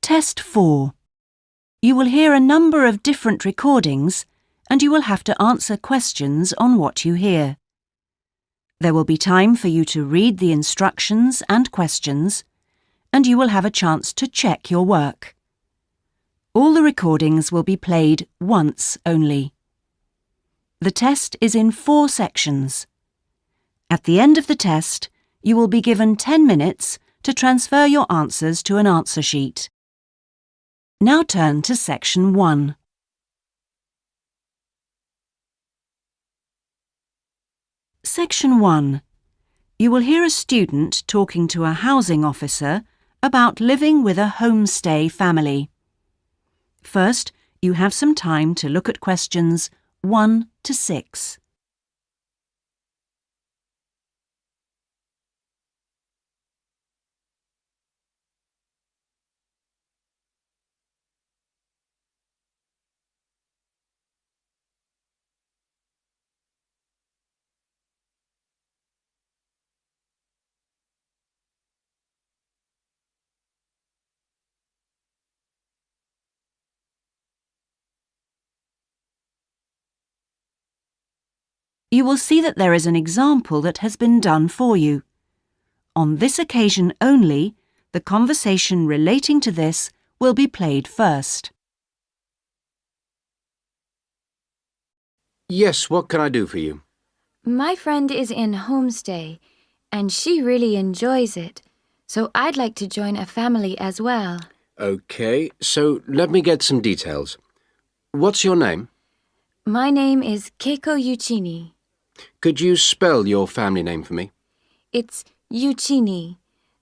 Test 4. You will hear a number of different recordings and you will have to answer questions on what you hear. There will be time for you to read the instructions and questions, and you will have a chance to check your work. All the recordings will be played once only. The test is in 4 sections. At the end of the test, you will be given 10 minutes to transfer your answers to an answer sheet. Now turn to Section 1. Section 1. You will hear a student talking to a housing officer about living with a homestay family. First, you have some time to look at questions 1 to 6. You will see that there is an example that has been done for you. On this occasion only, the conversation relating to this will be played first. Yes, what can I do for you? My friend is in homestay, and she really enjoys it, so I'd like to join a family as well. Okay, so let me get some details. What's your name? My name is Keiko Yuchini. Could you spell your family name for me? It's Yuchini.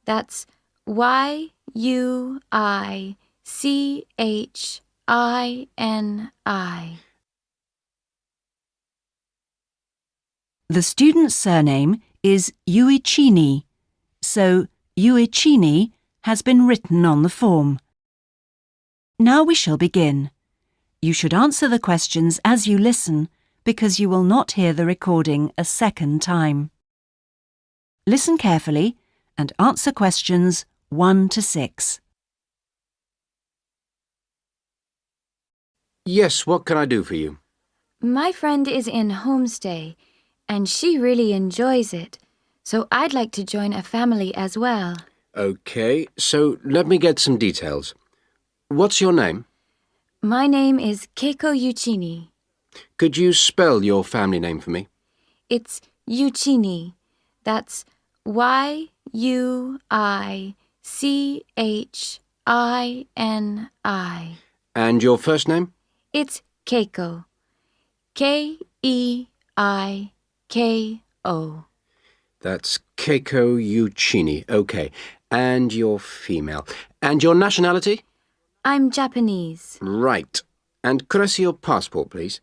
That's Yuichini. The student's surname is Yuichini, so Yuichini has been written on the form. Now we shall begin. You should answer the questions as you listen because you will not hear the recording a second time. Listen carefully and answer questions 1 to 6. Yes, what can I do for you? My friend is in homestay, and she really enjoys it, so I'd like to join a family as well. Okay, so let me get some details. What's your name? My name is Keiko Yuchini. Could you spell your family name for me? It's Yuchini. That's Yuichini. And your first name? It's Keiko. Keiko. That's Keiko Yuchini. Okay, and you're female. And your nationality? I'm Japanese. Right. And could I see your passport, please?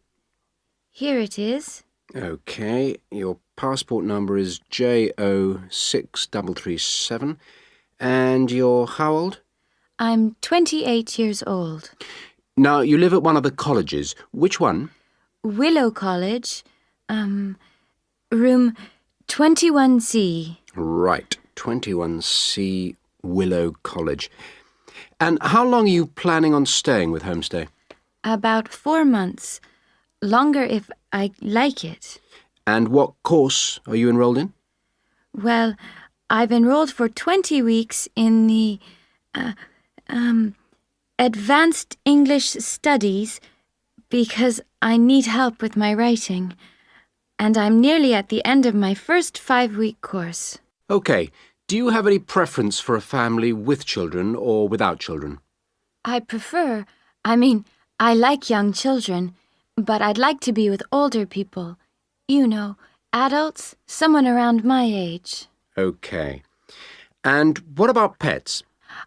Here it is. Okay, your passport number is JO6337. And you're how old? I'm 28 years old. Now, you live at one of the colleges. Which one? Willow College, room 21C. Right, 21C Willow College. And how long are you planning on staying with Homestay? About 4 months. Longer if I like it. And what course are you enrolled in? Well, I've enrolled for 20 weeks in the Advanced English Studies because I need help with my writing. And I'm nearly at the end of my first 5-week course. Okay, do you have any preference for a family with children or without children? I like young children, but I'd like to be with older people. You know, adults, someone around my age. Okay. And what about pets?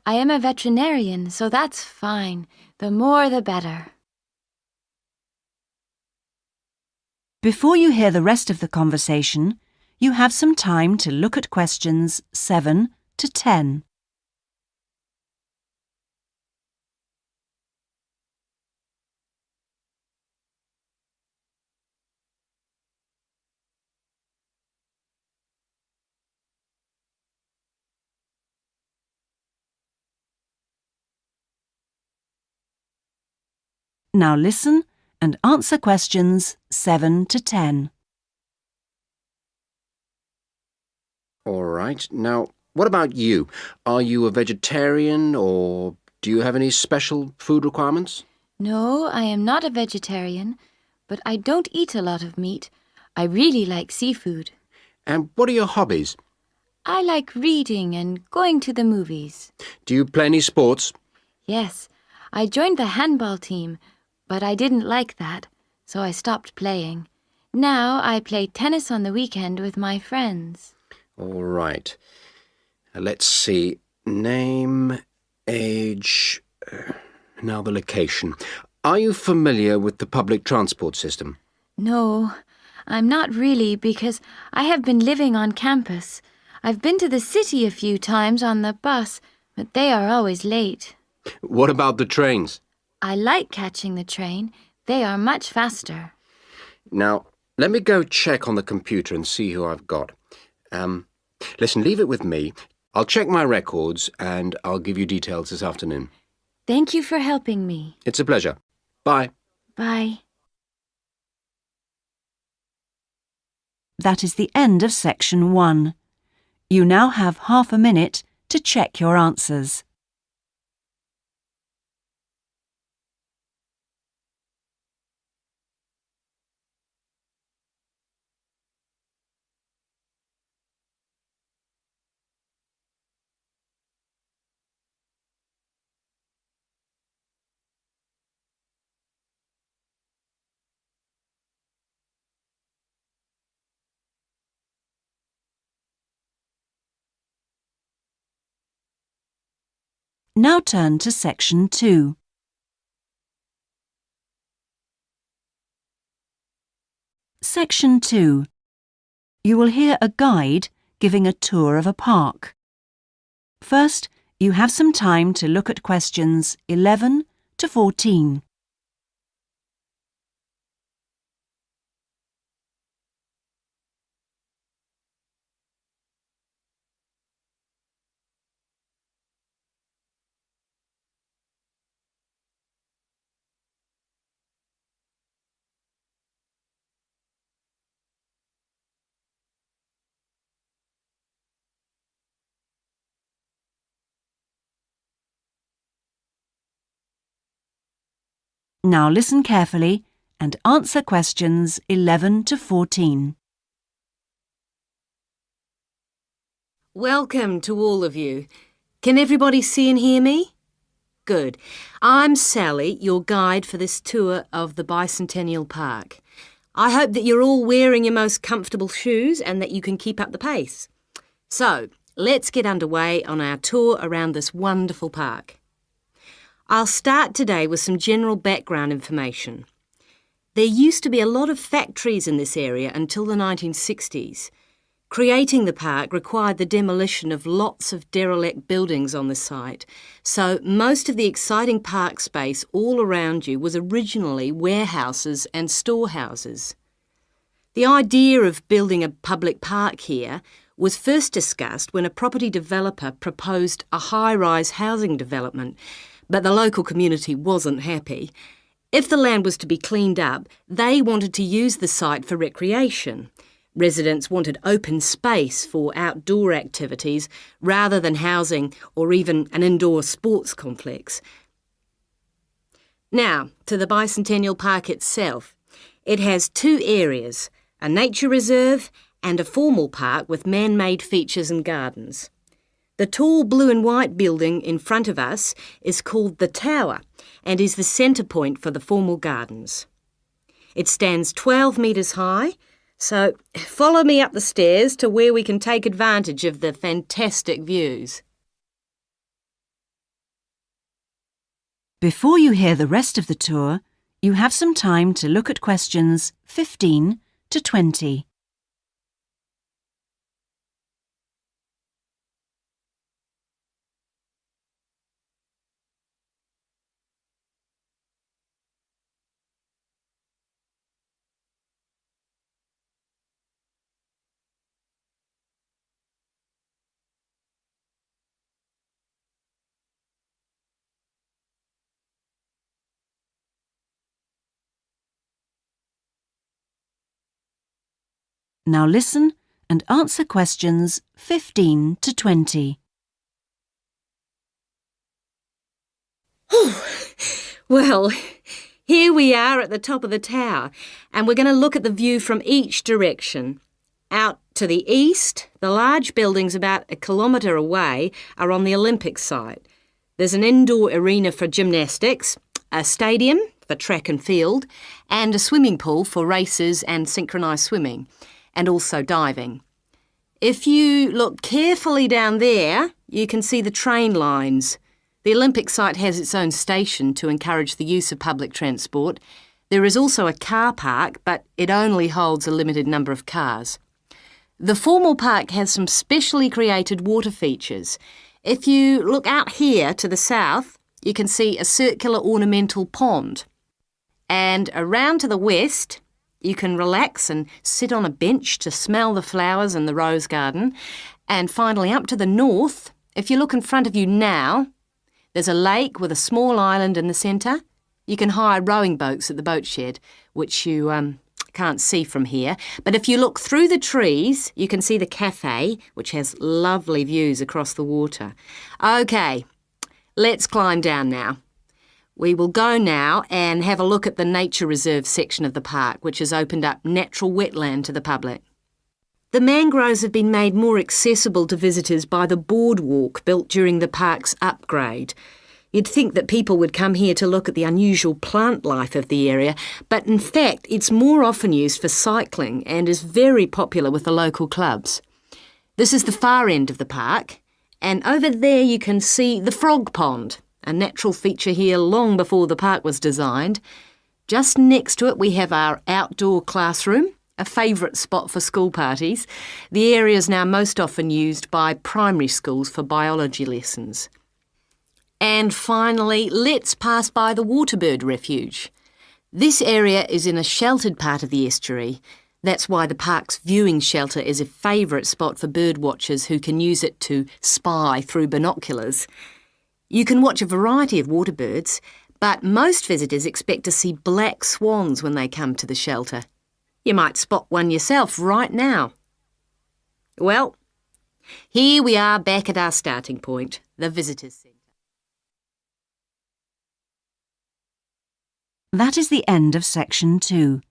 I am a veterinarian, so that's fine. The more the better. Before you hear the rest of the conversation, you have some time to look at questions 7 to 10. Now listen and answer questions 7 to 10. All right. Now, what about you? Are you a vegetarian or do you have any special food requirements? No, I am not a vegetarian, but I don't eat a lot of meat. I really like seafood. And what are your hobbies? I like reading and going to the movies. Do you play any sports? Yes, I joined the handball team, but I didn't like that, so I stopped playing. Now I play tennis on the weekend with my friends. All right. Let's see. Name, age, now the location. Are you familiar with the public transport system? No, I'm not really because I have been living on campus. I've been to the city a few times on the bus, but they are always late. What about the trains? I like catching the train. They are much faster. Now, let me go check on the computer and see who I've got. Listen, leave it with me. I'll check my records and I'll give you details this afternoon. Thank you for helping me. It's a pleasure. Bye. Bye. That is the end of section 1. You now have half a minute to check your answers. Now turn to section 2. Section 2. You will hear a guide giving a tour of a park. First, you have some time to look at questions 11 to 14. Now listen carefully and answer questions 11 to 14. Welcome to all of you. Can everybody see and hear me? Good. I'm Sally, your guide for this tour of the Bicentennial Park. I hope that you're all wearing your most comfortable shoes and that you can keep up the pace. So, let's get underway on our tour around this wonderful park. I'll start today with some general background information. There used to be a lot of factories in this area until the 1960s. Creating the park required the demolition of lots of derelict buildings on the site, so most of the exciting park space all around you was originally warehouses and storehouses. The idea of building a public park here was first discussed when a property developer proposed a high-rise housing development, but the local community wasn't happy. If the land was to be cleaned up, they wanted to use the site for recreation. Residents wanted open space for outdoor activities rather than housing or even an indoor sports complex. Now, to the Bicentennial Park itself. It has two areas, a nature reserve and a formal park with man-made features and gardens. The tall blue and white building in front of us is called the Tower and is the centre point for the formal gardens. It stands 12 metres high, so follow me up the stairs to where we can take advantage of the fantastic views. Before you hear the rest of the tour, you have some time to look at questions 15 to 20. Now listen and answer questions 15 to 20. Well, here we are at the top of the tower, and we're going to look at the view from each direction. Out to the east, the large buildings about 1 kilometre away are on the Olympic site. There's an indoor arena for gymnastics, a stadium for track and field, and a swimming pool for races and synchronised swimming, and also diving. If you look carefully down there, you can see the train lines. The Olympic site has its own station to encourage the use of public transport. There is also a car park, but it only holds a limited number of cars. The formal park has some specially created water features. If you look out here to the south, you can see a circular ornamental pond. And around to the west, you can relax and sit on a bench to smell the flowers in the rose garden. And finally, up to the north, if you look in front of you now, there's a lake with a small island in the centre. You can hire rowing boats at the boat shed, which you can't see from here. But if you look through the trees, you can see the cafe, which has lovely views across the water. OK, let's climb down now. We will go now and have a look at the nature reserve section of the park, which has opened up natural wetland to the public. The mangroves have been made more accessible to visitors by the boardwalk built during the park's upgrade. You'd think that people would come here to look at the unusual plant life of the area, but in fact it's more often used for cycling and is very popular with the local clubs. This is the far end of the park, and over there you can see the frog pond, a natural feature here long before the park was designed. Just next to it we have our outdoor classroom, a favourite spot for school parties. The area is now most often used by primary schools for biology lessons. And finally, let's pass by the waterbird refuge. This area is in a sheltered part of the estuary. That's why the park's viewing shelter is a favourite spot for bird watchers who can use it to spy through binoculars. You can watch a variety of waterbirds, but most visitors expect to see black swans when they come to the shelter. You might spot one yourself right now. Well, here we are back at our starting point, the Visitors Centre. That is the end of section 2.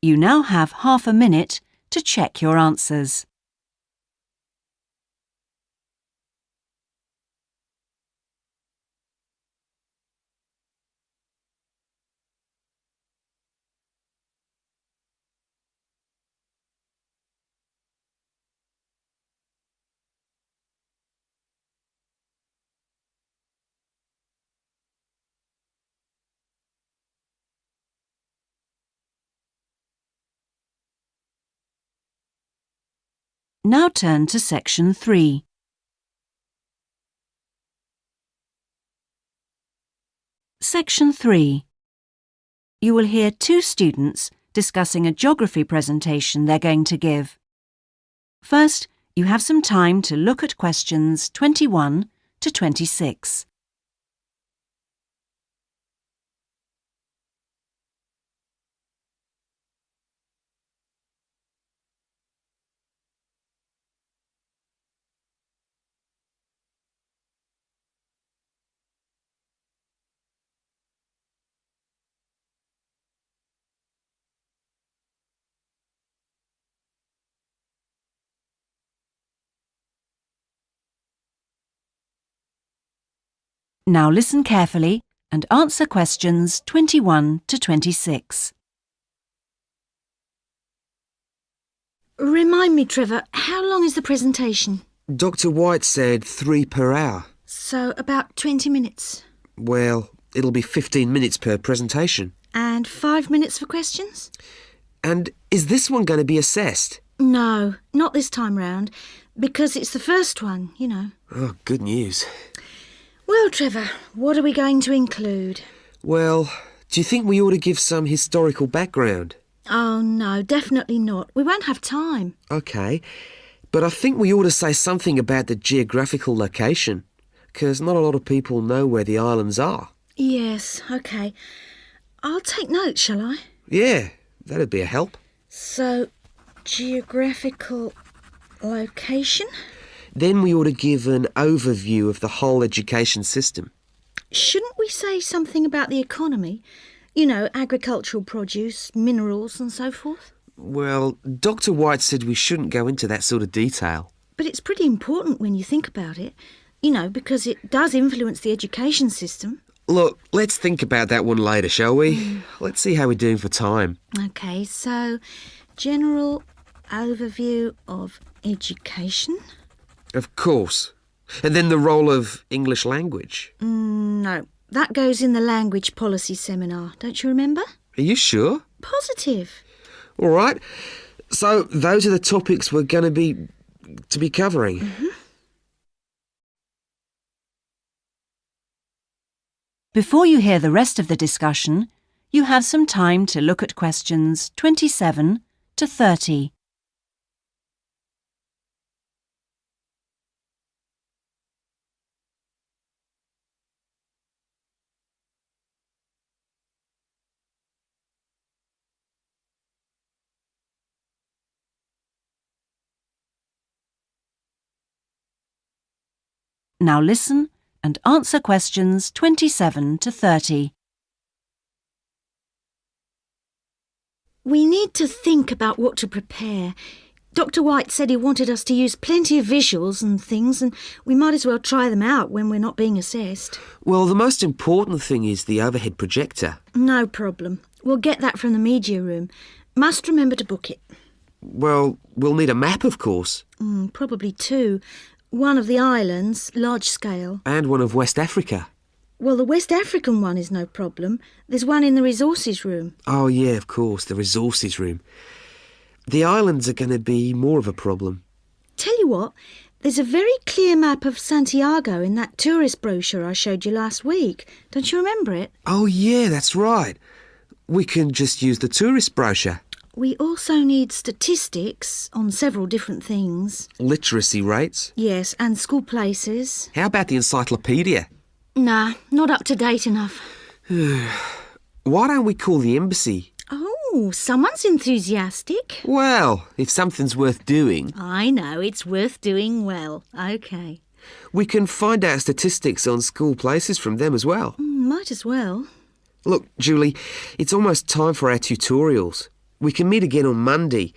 You now have half a minute to check your answers. Now turn to section 3. Section 3. You will hear 2 students discussing a geography presentation they're going to give. First, you have some time to look at questions 21 to 26. Now listen carefully and answer questions 21 to 26. Remind me, Trevor, how long is the presentation? Dr. White said 3 per hour. So about 20 minutes. Well, it'll be 15 minutes per presentation. And 5 minutes for questions? And is this one going to be assessed? No, not this time round, because it's the first one, you know. Oh, good news. Well, Trevor, what are we going to include? Well, do you think we ought to give some historical background? Oh, no, definitely not. We won't have time. OK, but I think we ought to say something about the geographical location, because not a lot of people know where the islands are. Yes, OK. I'll take notes, shall I? Yeah, that'd be a help. So, Geographical location? Then we ought to give an overview of the whole education system. Shouldn't we say something about the economy? You know, agricultural produce, minerals and so forth? Well, Dr. White said we shouldn't go into that sort of detail. But it's pretty important when you think about it, you know, because it does influence the education system. Look, let's think about that one later, shall we? Let's see how we're doing for time. OK, so general overview of education? Of course. And then the role of English language. No, that goes in the language policy seminar, don't you remember? Are you sure? Positive. All right. So those are the topics we're going to be covering. Before you hear the rest of the discussion, you have some time to look at questions 27 to 30. Now listen and answer questions 27 to 30. We need to think about what to prepare. Dr. White said he wanted us to use plenty of visuals and things, and we might as well try them out when we're not being assessed. Well, the most important thing is the overhead projector. No problem. We'll get that from the media room. Must remember to book it. Well, we'll need a map, of course. Probably two. One of the islands, large scale. And one of West Africa. Well, the West African one is no problem. There's one in the resources room. Oh, yeah, of course, the resources room. The islands are going to be more of a problem. Tell you what, there's a very clear map of Santiago in that tourist brochure I showed you last week. Don't you remember it? Oh, yeah, that's right. We can just use the tourist brochure. We also need statistics on several different things. Literacy rates. Yes, and school places. How about the encyclopedia? Nah, not up to date enough. Why don't we call the embassy? Oh, someone's enthusiastic. Well, if something's worth doing, I know, it's worth doing well. OK. we can find out statistics on school places from them as well. Might as well. Look, Julie, it's almost time for our tutorials. We can meet again on Monday,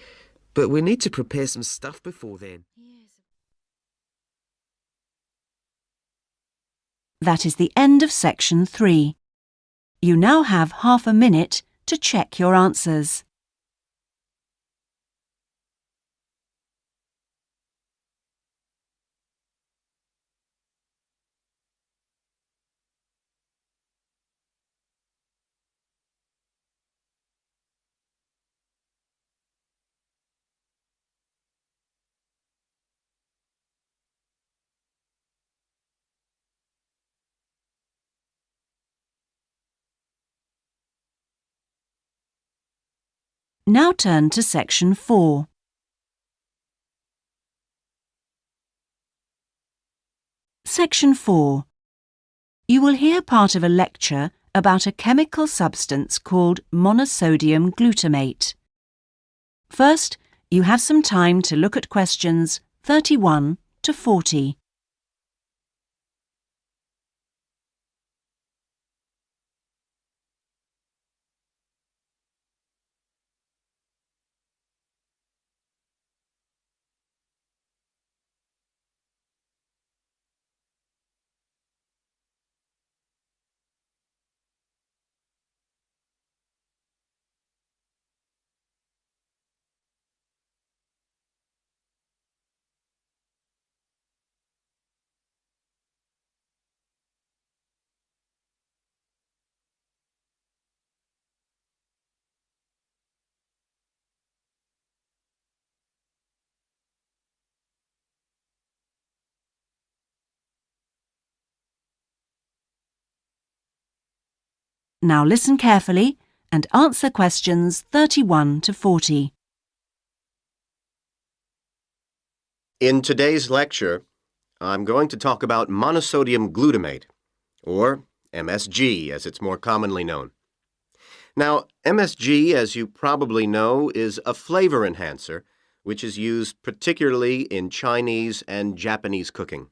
but we need to prepare some stuff before then. That is the end of section 3. You now have half a minute to check your answers. Now turn to section 4. Section 4. You will hear part of a lecture about a chemical substance called monosodium glutamate. First, you have some time to look at questions 31 to 40. Now listen carefully and answer questions 31 to 40. In today's lecture, I'm going to talk about monosodium glutamate, or MSG as it's more commonly known. Now, MSG, as you probably know, is a flavor enhancer which is used particularly in Chinese and Japanese cooking.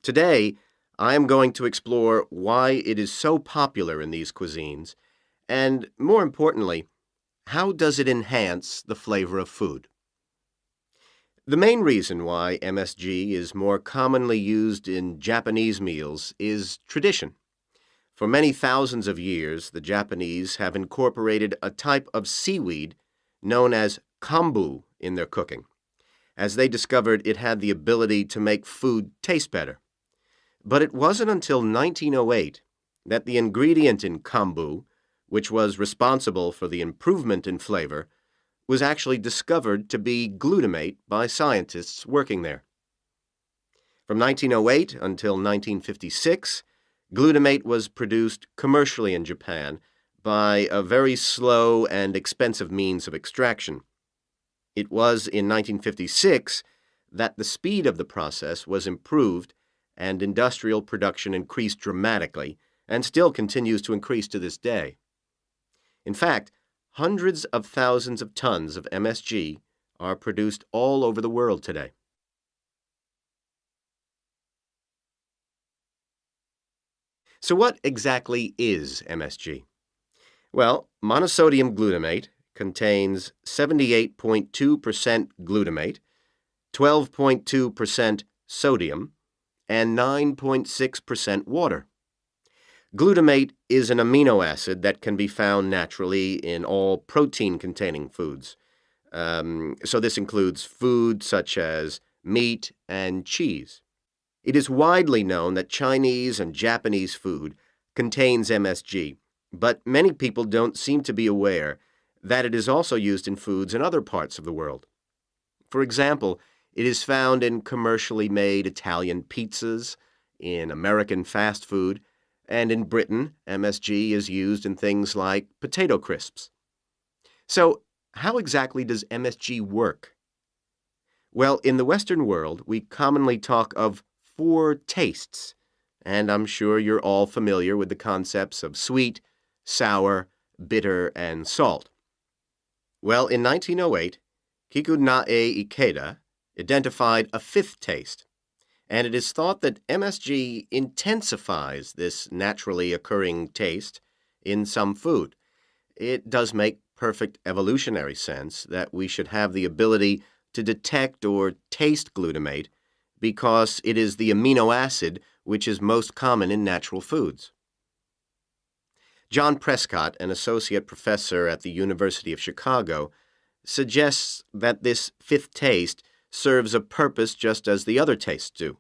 Today, I am going to explore why it is so popular in these cuisines, and more importantly, how does it enhance the flavor of food? The main reason why MSG is more commonly used in Japanese meals is tradition. For many thousands of years, the Japanese have incorporated a type of seaweed known as kombu in their cooking, as they discovered it had the ability to make food taste better. But it wasn't until 1908 that the ingredient in kombu, which was responsible for the improvement in flavor, was actually discovered to be glutamate by scientists working there. From 1908 until 1956, glutamate was produced commercially in Japan by a very slow and expensive means of extraction. It was in 1956 that the speed of the process was improved and industrial production increased dramatically and still continues to increase to this day. In fact, hundreds of thousands of tons of MSG are produced all over the world today. So what exactly is MSG? Well, monosodium glutamate contains 78.2% glutamate, 12.2% sodium, and 9.6% water. Glutamate is an amino acid that can be found naturally in all protein-containing foods. So this includes food such as meat and cheese. It is widely known that Chinese and Japanese food contains MSG, but many people don't seem to be aware that it is also used in foods in other parts of the world. For example, it is found in commercially made Italian pizzas, in American fast food, and in Britain, MSG is used in things like potato crisps. So, how exactly does MSG work? Well, in the Western world, we commonly talk of 4 tastes, and I'm sure you're all familiar with the concepts of sweet, sour, bitter, and salt. Well, in 1908, Kikunae Ikeda identified a 5th taste, and it is thought that MSG intensifies this naturally occurring taste in some food. It does make perfect evolutionary sense that we should have the ability to detect or taste glutamate because it is the amino acid which is most common in natural foods. John Prescott, an associate professor at the University of Chicago, suggests that this 5th taste serves a purpose just as the other tastes do.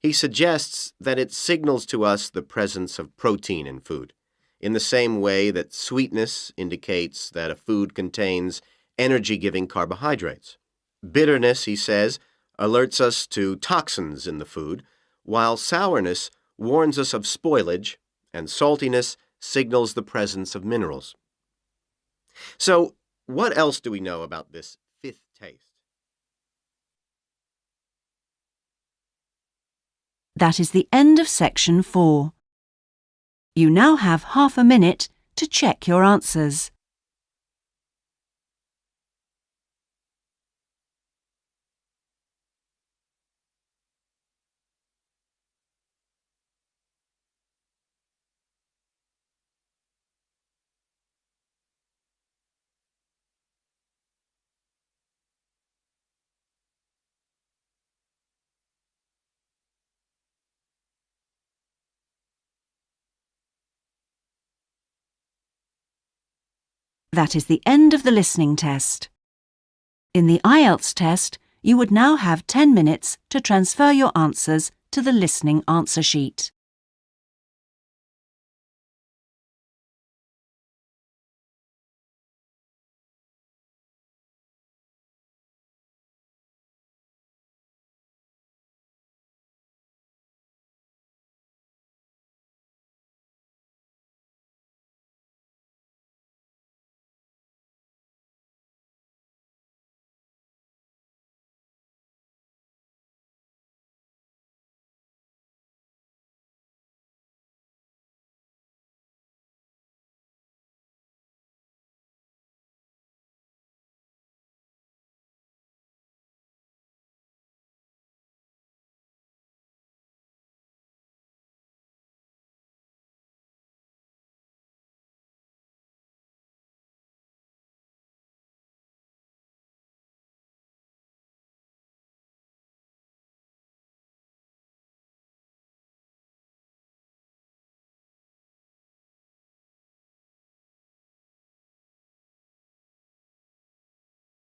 He suggests that it signals to us the presence of protein in food, in the same way that sweetness indicates that a food contains energy-giving carbohydrates. Bitterness, he says, alerts us to toxins in the food, while sourness warns us of spoilage, and saltiness signals the presence of minerals. So, what else do we know about this 5th taste? That is the end of section 4. You now have half a minute to check your answers. That is the end of the listening test. In the IELTS test, you would now have 10 minutes to transfer your answers to the listening answer sheet.